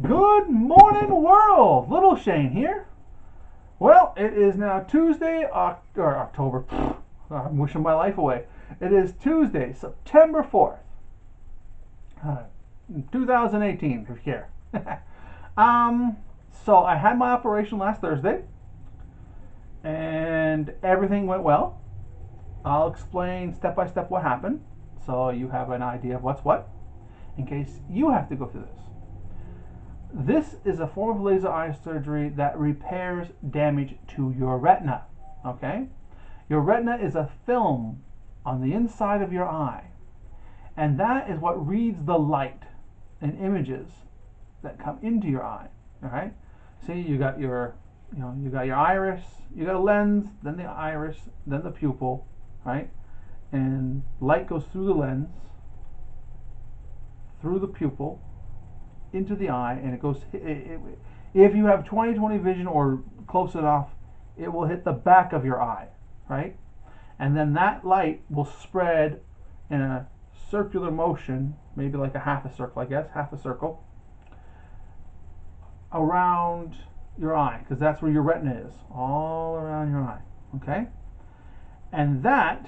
Good morning, world! Little Shane here. Well, it is now Tuesday, October. I'm wishing my life away. It is Tuesday, September 4th, uh, 2018, if you care. um, so I had my operation last Thursday, and everything went well. I'll explain step by step what happened, so you have an idea of what's what, in case you have to go through this. This is a form of laser eye surgery that repairs damage to your retina. Okay? Your retina is a film on the inside of your eye, and that is what reads the light and images that come into your eye. All right? See, you got your iris, you got a lens, then the iris, then the pupil, right? And light goes through the lens, through the pupil, into the eye, and it goes. If you have 20/20 vision or close enough, it will hit the back of your eye, right? And then that light will spread in a circular motion, maybe like a half a circle, I guess, half a circle, around your eye, because that's where your retina is, all around your eye. Okay, and that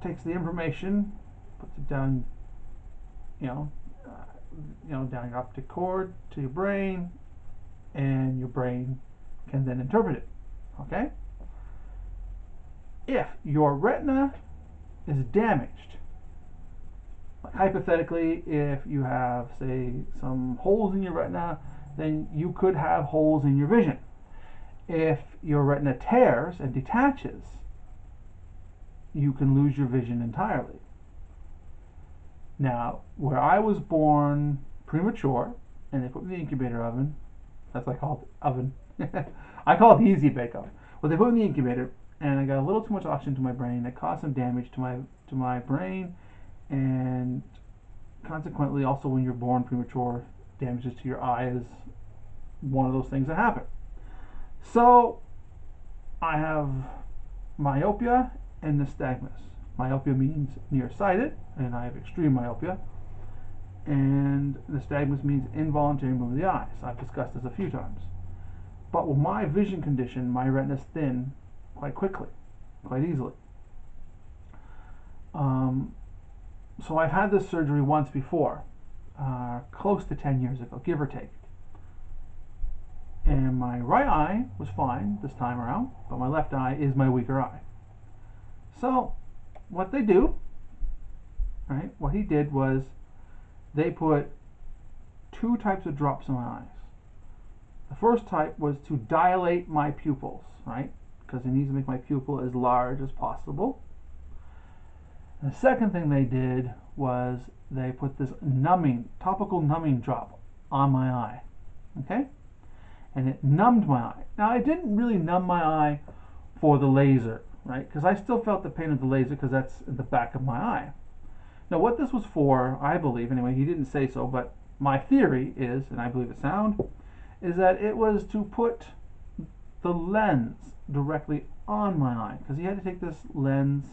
takes the information, puts it down, you know, down your optic cord to your brain, and your brain can then interpret it. Okay? If your retina is damaged, like hypothetically, if you have, say, some holes in your retina, then you could have holes in your vision. If your retina tears and detaches, you can lose your vision entirely. Now, where I was born premature, and they put me in the incubator oven, that's what I call it, oven. I call it the easy bake oven. Well, they put me in the incubator, and I got a little too much oxygen to my brain. That caused some damage to my brain, and consequently, also when you're born premature, damages to your eye is one of those things that happen. So, I have myopia and nystagmus. Myopia means nearsighted, and I have extreme myopia. And nystagmus means involuntary movement of the eyes. I've discussed this a few times. But with my vision condition, my retinas thin quite quickly, quite easily. So I've had this surgery once before, close to 10 years ago, give or take. And my right eye was fine this time around, but my left eye is my weaker eye. So what they do, right? What he did was they put two types of drops in my eyes. The first type was to dilate my pupils, right? Because he needs to make my pupil as large as possible. And the second thing they did was they put this topical numbing drop on my eye, okay? And it numbed my eye. Now, it didn't really numb my eye for the laser, right? Because I still felt the pain of the laser because that's in the back of my eye. Now, what this was for, I believe, anyway, he didn't say so, but my theory is, and I believe it's sound, is that it was to put the lens directly on my eye. Because he had to take this lens,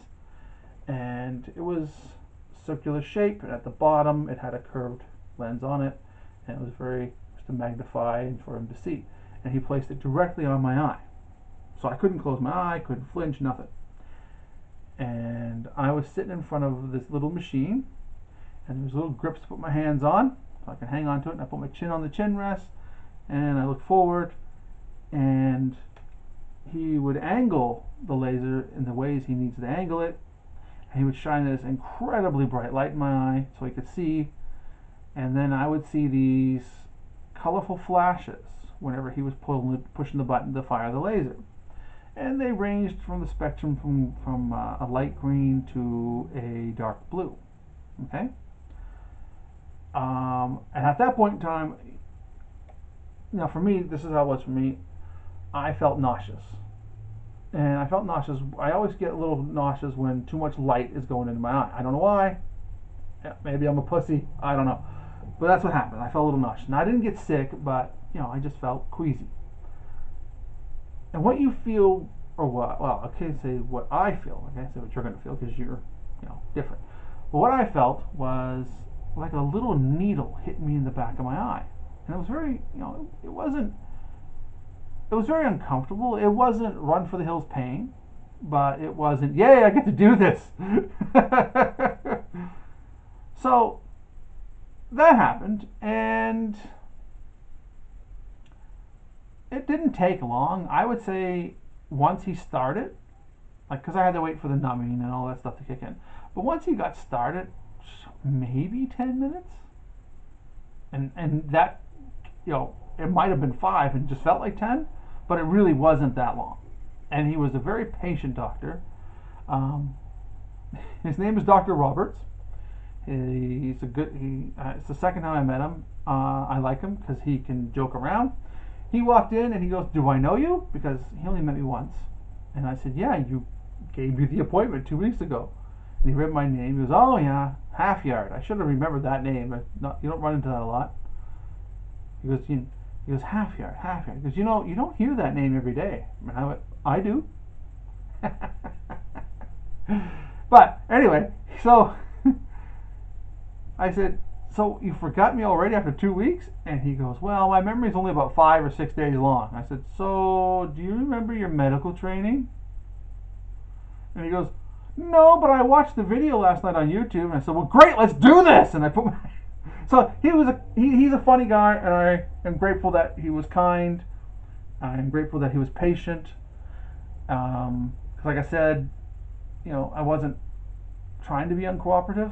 and it was circular shape, and at the bottom it had a curved lens on it, and it was very just to magnify and for him to see. And he placed it directly on my eye. So I couldn't close my eye, couldn't flinch, nothing. And I was sitting in front of this little machine, and there's little grips to put my hands on, so I can hang on to it, and I put my chin on the chin rest, and I look forward, and he would angle the laser in the ways he needs to angle it, and he would shine this incredibly bright light in my eye so he could see, and then I would see these colorful flashes whenever he was pushing the button to fire the laser. And they ranged from the spectrum from a light green to a dark blue. Okay? And at that point in time, now for me, this is how it was for me, I felt nauseous. And I felt nauseous. I always get a little nauseous when too much light is going into my eye. I don't know why. Maybe I'm a pussy. I don't know. But that's what happened. I felt a little nauseous. Now, I didn't get sick, but, I just felt queasy. And what you feel, or what, well, I can't say what I feel. I can't say what you're going to feel because you're, different. But what I felt was like a little needle hit me in the back of my eye, and it was very, it was very uncomfortable. It wasn't run for the hills pain, but it wasn't, yay, I get to do this. So that happened, and it didn't take long. I would say once he started, like, because I had to wait for the numbing and all that stuff to kick in. But once he got started, maybe 10 minutes, and that, it might have been 5 and just felt like 10, but it really wasn't that long. And he was a very patient doctor. Um, his name is Dr. Roberts. He's a good. It's the second time I met him. I like him because he can joke around. He walked in and he goes, "Do I know you?" Because he only met me once, and I said, "Yeah, you gave me the appointment 2 weeks ago." And he read my name. He goes, "Oh yeah, Half Yard. I should have remembered that name, but you don't run into that a lot." He goes, he goes, Half Yard, Half Yard. He goes, you don't hear that name every day. And I went, I do. But anyway, so I said, "So you forgot me already after 2 weeks?" And he goes, "Well, my memory's only about 5 or 6 days long." I said, "So do you remember your medical training?" And he goes, "No, but I watched the video last night on YouTube." And I said, "Well, great, let's do this." And I put my so he's a funny guy, and I am grateful that he was kind. I'm grateful that he was patient. 'Cause like I said, I wasn't trying to be uncooperative,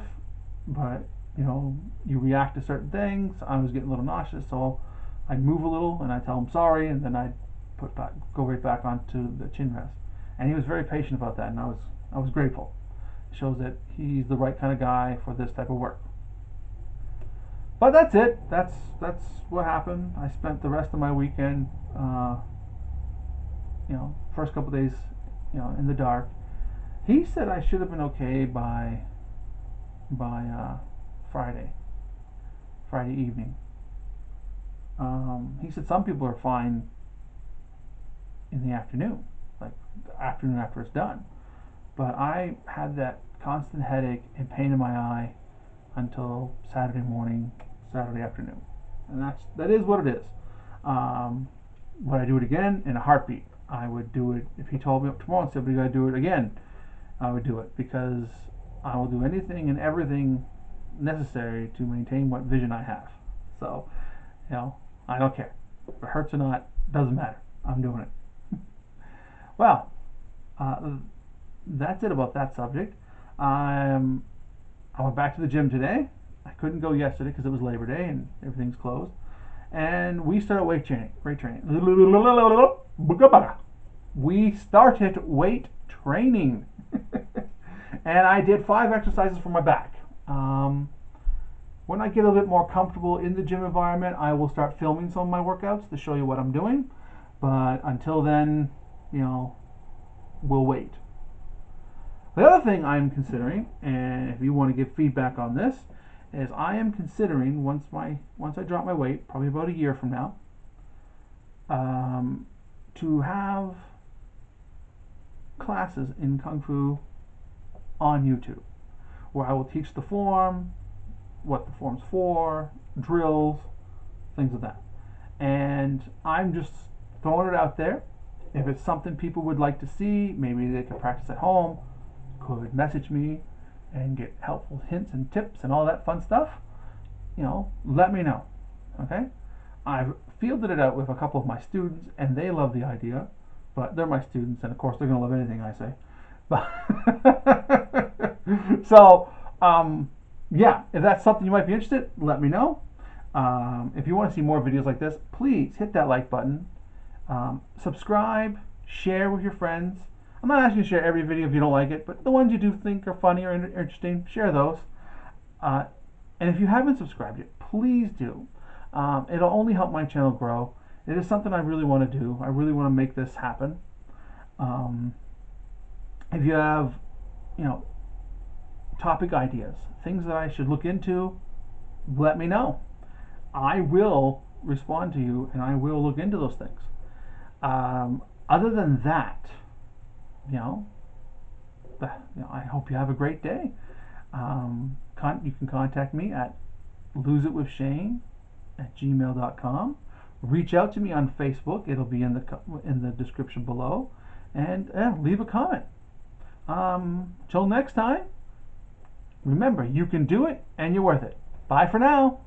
but you react to certain things. I was getting a little nauseous, so I'd move a little and I'd tell him sorry, and then I'd go right back onto the chin rest. And he was very patient about that, and I was grateful. It shows that he's the right kind of guy for this type of work. But that's it. That's what happened. I spent the rest of my weekend, first couple days, in the dark. He said I should have been okay by Friday, Friday evening. He said some people are fine in the afternoon, like the afternoon after it's done. But I had that constant headache and pain in my eye until Saturday morning, Saturday afternoon, and that is what it is. Would I do it again in a heartbeat? I would do it if he told me up tomorrow and said we got to do it again. I would do it because I will do anything and everything necessary to maintain what vision I have. So, I don't care if it hurts or not. Doesn't matter. I'm doing it. Well, that's it about that subject. I went back to the gym today. I couldn't go yesterday because it was Labor Day and everything's closed. And we started weight training. We started weight training. And I did 5 exercises for my back. When I get a bit more comfortable in the gym environment, I will start filming some of my workouts to show you what I'm doing. But until then, we'll wait. The other thing I'm considering, and if you want to give feedback on this, is I am considering once I drop my weight, probably about a year from now, to have classes in Kung Fu on YouTube, where I will teach the form, what the form's for, drills, things like that. And I'm just throwing it out there. If it's something people would like to see, maybe they could practice at home, could message me and get helpful hints and tips and all that fun stuff, let me know. Okay? I've fielded it out with a couple of my students, and they love the idea, but they're my students, and of course they're going to love anything I say. But so, yeah, if that's something you might be interested, let me know. If you want to see more videos like this, please hit that like button, subscribe, share with your friends. I'm not asking you to share every video if you don't like it, but the ones you do think are funny or interesting, share those. And if you haven't subscribed yet, please do. It'll only help my channel grow. It is something I really want to do. I really want to make this happen. If you have, topic ideas, things that I should look into, let me know. I will respond to you, and I will look into those things. Other than that, I hope you have a great day. You can contact me at loseitwithshane@gmail.com. Reach out to me on Facebook. It'll be in the description below, and leave a comment. Till next time, remember, you can do it and you're worth it. Bye for now.